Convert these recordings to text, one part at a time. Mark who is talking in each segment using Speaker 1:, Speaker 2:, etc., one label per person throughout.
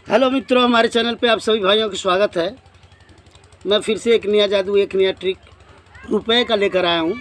Speaker 1: Hello मित्रों, हमारे channel पे आप सभी भाइयों का स्वागत है। मैं फिर से एक नया जादू, एक नया ट्रिक रुपए का लेकर आया हूँ।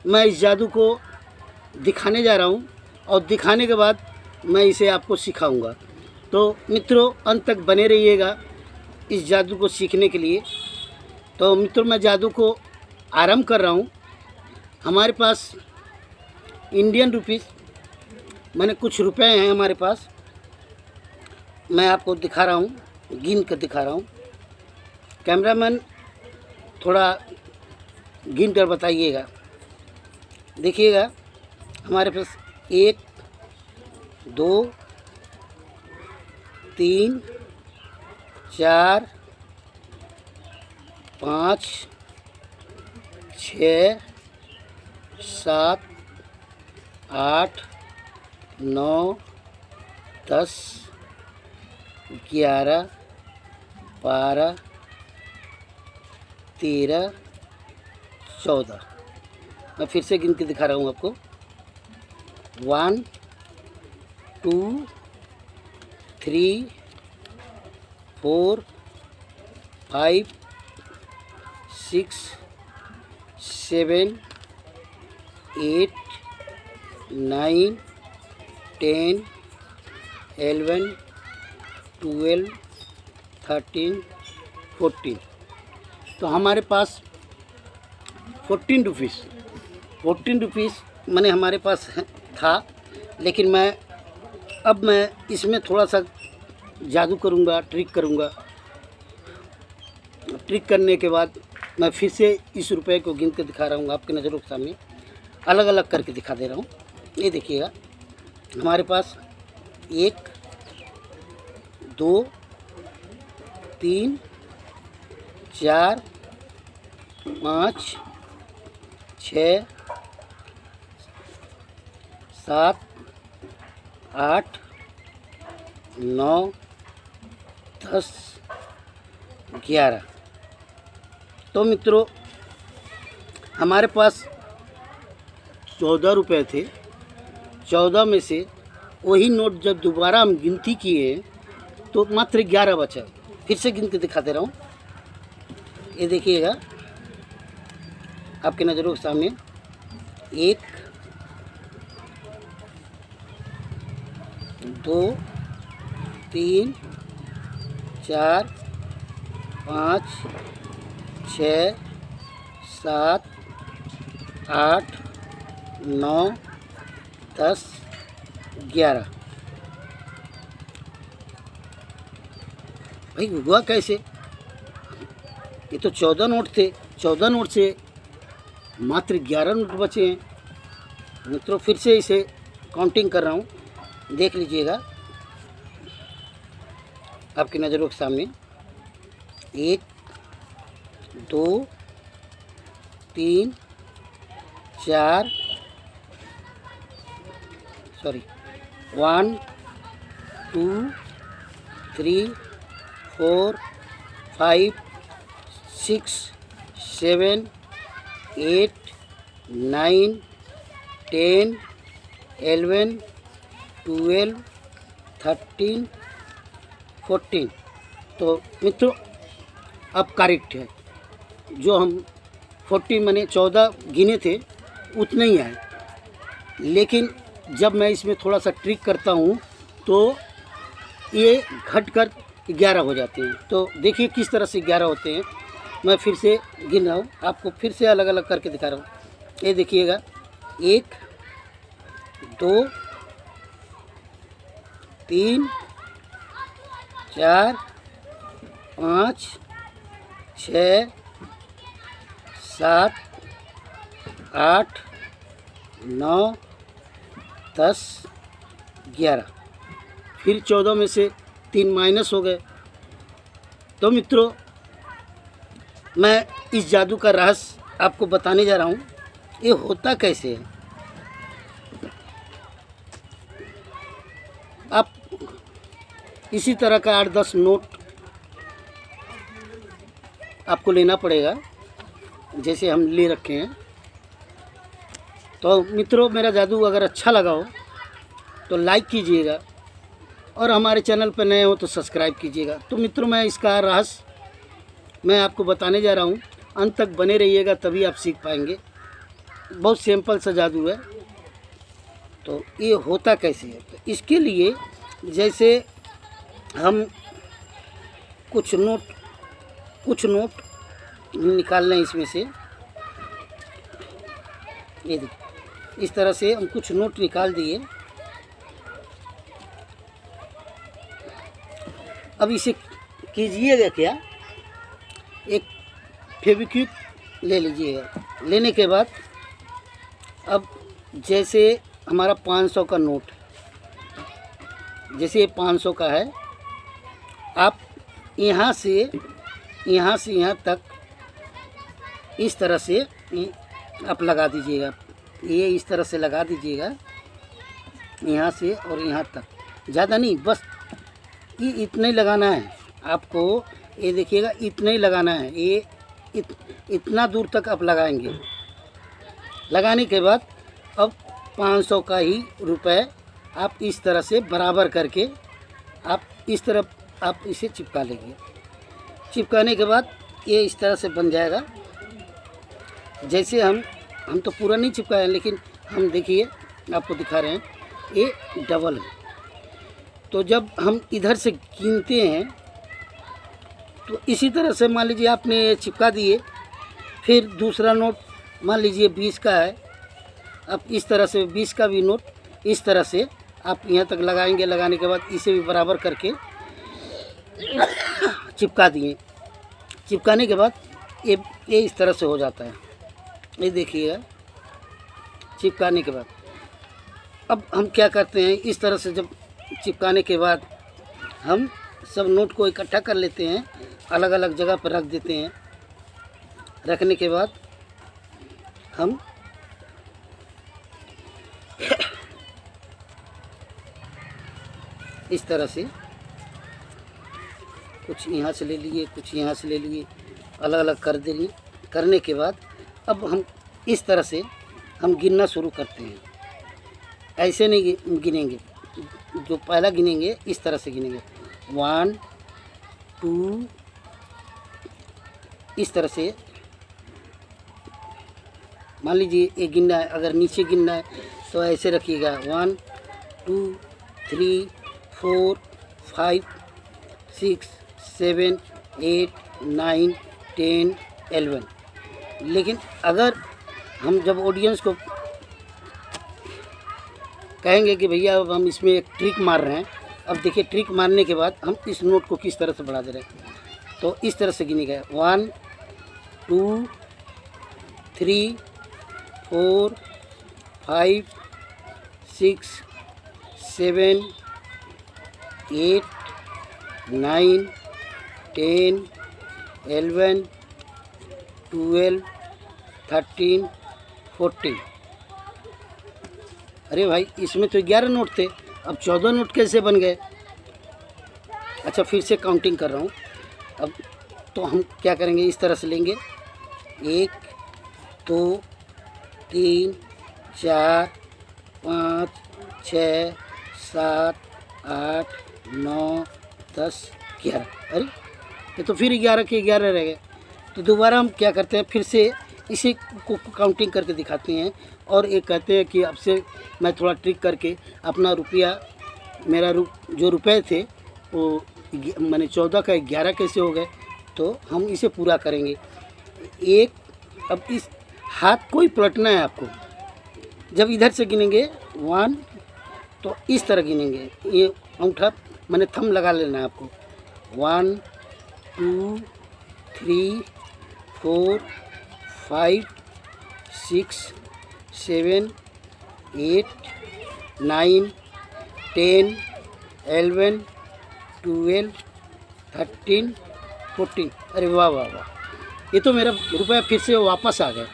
Speaker 1: मैं इस जादू को दिखाने जा रहा हूँ और दिखाने के बाद मैं इसे आपको सिखाऊंगा। तो मित्रों, अंत तक बने रहिएगा इस जादू को सीखने के लिए। तो मित्रों, मैं जादू को आरंभ कर रहा हूँ। हमारे पास इंडियन रुपीस माने कुछ रुपए हैं हमारे पास। मैं आपको दिखा रहा हूँ, गिन कर दिखा रहा हूँ। कैमरामैन थोड़ा गिन कर बताइएगा। देखिएगा, हमारे पास 1 2 3 4 5 6 7 8 9 10 11 12 13 14। मैं फिर से गिन के दिखा रहा हूँ आपको। 1 2 3 4 5 6 7 8 9 10 11 12 13 14। तो हमारे पास 14 रुपीस मैंने हमारे पास था। लेकिन अब मैं इसमें थोड़ा सा जादू करूँगा, ट्रिक करूँगा। ट्रिक करने के बाद मैं फिर से इस रुपए को गिन के दिखा रहा हूँ आपके नज़रों के सामने। अलग अलग करके दिखा दे रहा हूँ। ये देखिएगा, हमारे पास 1 2 3 4 5 6 7 8 9 10 11। तो मित्रों, हमारे पास 14 रुपये थे। 14 में से वही नोट जब दोबारा हम गिनती किए तो मात्र 11 बचा। फिर से गिन के दिखा दे रहा हूँ। ये देखिएगा, आपके नज़रों के सामने 1 2 3 4 5 6 7 8 9 10 11। भाई हुआ कैसे? ये तो 14 नोट थे। 14 नोट से मात्र 11 नोट बचे हैं। मित्रों, फिर से इसे काउंटिंग कर रहा हूँ, देख लीजिएगा आपकी नज़रों के सामने। 1 2 3 4 1 2 3 4 5 6 7 8 9 10 11 12 13 14। तो मित्रों, अब करेक्ट है। जो हम 40 माने 14 गिने थे उतने ही आए। लेकिन जब मैं इसमें थोड़ा सा ट्रिक करता हूँ तो ये घट कर 11 हो जाते हैं। तो देखिए किस तरह से 11 होते हैं। मैं फिर से गिन रहा हूँ, आपको फिर से अलग अलग करके दिखा रहा हूँ। ये देखिएगा, 1 2 3 4 5 6 7 8 9 10 11। फिर 14 में से 3 माइनस हो गए। तो मित्रों, मैं इस जादू का रहस्य आपको बताने जा रहा हूँ। ये होता कैसे है। आप इसी तरह का 8-10 नोट आपको लेना पड़ेगा, जैसे हम ले रखे हैं। तो मित्रों, मेरा जादू अगर अच्छा लगा हो तो लाइक कीजिएगा और हमारे चैनल पर नए हो तो सब्सक्राइब कीजिएगा। तो मित्रों, मैं इसका रहस्य मैं आपको बताने जा रहा हूँ, अंत तक बने रहिएगा तभी आप सीख पाएंगे। बहुत सिंपल सा जादू है। तो ये होता कैसे है? तो इसके लिए जैसे हम कुछ नोट निकाल लें इसमें से। ये देखिए, इस तरह से हम कुछ नोट निकाल दिए। अब इसे कीजिएगा क्या, एक फेविक्विक ले लीजिएगा। लेने के बाद अब जैसे हमारा 500 का नोट, जैसे ये 500 का है, आप यहाँ से यहाँ तक इस तरह से आप लगा दीजिएगा। ये इस तरह से लगा दीजिएगा, यहाँ से और यहाँ तक, ज़्यादा नहीं, बस ये इतना ही लगाना है आपको। ये देखिएगा, इतना ही लगाना है। ये इतना दूर तक आप लगाएंगे। लगाने के बाद अब 500 का ही रुपए आप इस तरह से बराबर करके आप इस तरफ आप इसे चिपका लेंगे। चिपकाने के बाद ये इस तरह से बन जाएगा। जैसे हम तो पूरा नहीं चिपकाए, लेकिन हम देखिए आपको दिखा रहे हैं, ये डबल है। तो जब हम इधर से गिनते हैं तो इसी तरह से मान लीजिए आपने चिपका दिए। फिर दूसरा नोट मान लीजिए 20 का है, अब इस तरह से 20 का भी नोट इस तरह से आप यहाँ तक लगाएंगे। लगाने के बाद इसे भी बराबर करके चिपका दिए। चिपकाने के बाद ये इस तरह से हो जाता है। ये देखिएगा, चिपकाने के बाद अब हम क्या करते हैं, इस तरह से जब चिपकाने के बाद हम सब नोट को इकट्ठा कर लेते हैं, अलग अलग जगह पर रख देते हैं। रखने के बाद हम इस तरह से कुछ यहाँ से ले लिए, कुछ यहाँ से ले लिए, अलग अलग कर देंगे। करने के बाद अब हम इस तरह से हम गिनना शुरू करते हैं। ऐसे नहीं गिनेंगे, जो पहला गिनेंगे इस तरह से गिनेंगे, 1 2, इस तरह से। मान लीजिए ये गिनना है, अगर नीचे गिनना है तो ऐसे रखिएगा, 1 2 3 4 5 6 7 8 9 10 11। लेकिन अगर हम जब ऑडियंस को कहेंगे कि भैया अब हम इसमें एक ट्रिक मार रहे हैं, अब देखिए ट्रिक मारने के बाद हम इस नोट को किस तरह से बढ़ा दे रहे हैं। तो इस तरह से गिनेगा, 1 2 3 4 5 6 7 8 9 10 11 12 13 14। अरे भाई, इसमें तो 11 नोट थे, अब 14 नोट कैसे बन गए? अच्छा, फिर से काउंटिंग कर रहा हूँ। अब तो हम क्या करेंगे, इस तरह से लेंगे, 1 2 3 4 5 6 7 8 9 10 11। अरे ये तो फिर 11 के 11 रह गए। तो दोबारा हम क्या करते हैं, फिर से इसी को काउंटिंग करके दिखाते हैं और ये कहते हैं कि अब से मैं थोड़ा ट्रिक करके अपना रुपया, मेरा जो रुपए थे वो मैंने 14 का 11 कैसे हो गए। तो हम इसे पूरा करेंगे। अब इस हाथ को ही पलटना है आपको। जब इधर से गिनेंगे 1 तो इस तरह गिनेंगे, ये अंगूठा मैंने थंब लगा लेना है आपको। 1 2 3 4 5 6 7 8 9 10 11 12 13 14। अरे वाह वाह वाह, ये तो मेरा रुपया फिर से वापस आ गए।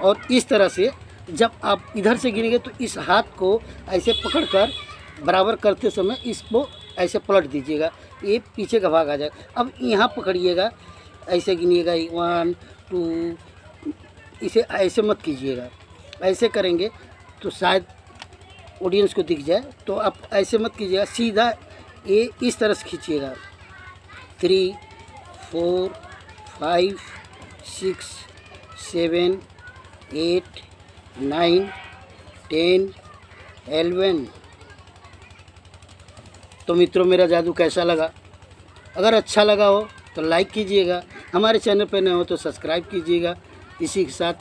Speaker 1: और इस तरह से जब आप इधर से गिनेंगे तो इस हाथ को ऐसे पकड़कर बराबर करते समय इसको ऐसे पलट दीजिएगा, ये पीछे का भाग आ जाएगा। अब यहाँ पकड़िएगा, ऐसे गिनिएगा 1 2, इसे ऐसे मत कीजिएगा। ऐसे करेंगे तो शायद ऑडियंस को दिख जाए, तो आप ऐसे मत कीजिएगा, सीधा ये इस तरह से खींचिएगा। 3 4 5 6 7 8 9 10 11। तो मित्रों, मेरा जादू कैसा लगा? अगर अच्छा लगा हो तो लाइक कीजिएगा, हमारे चैनल पर नए हो तो सब्सक्राइब कीजिएगा। इसी के साथ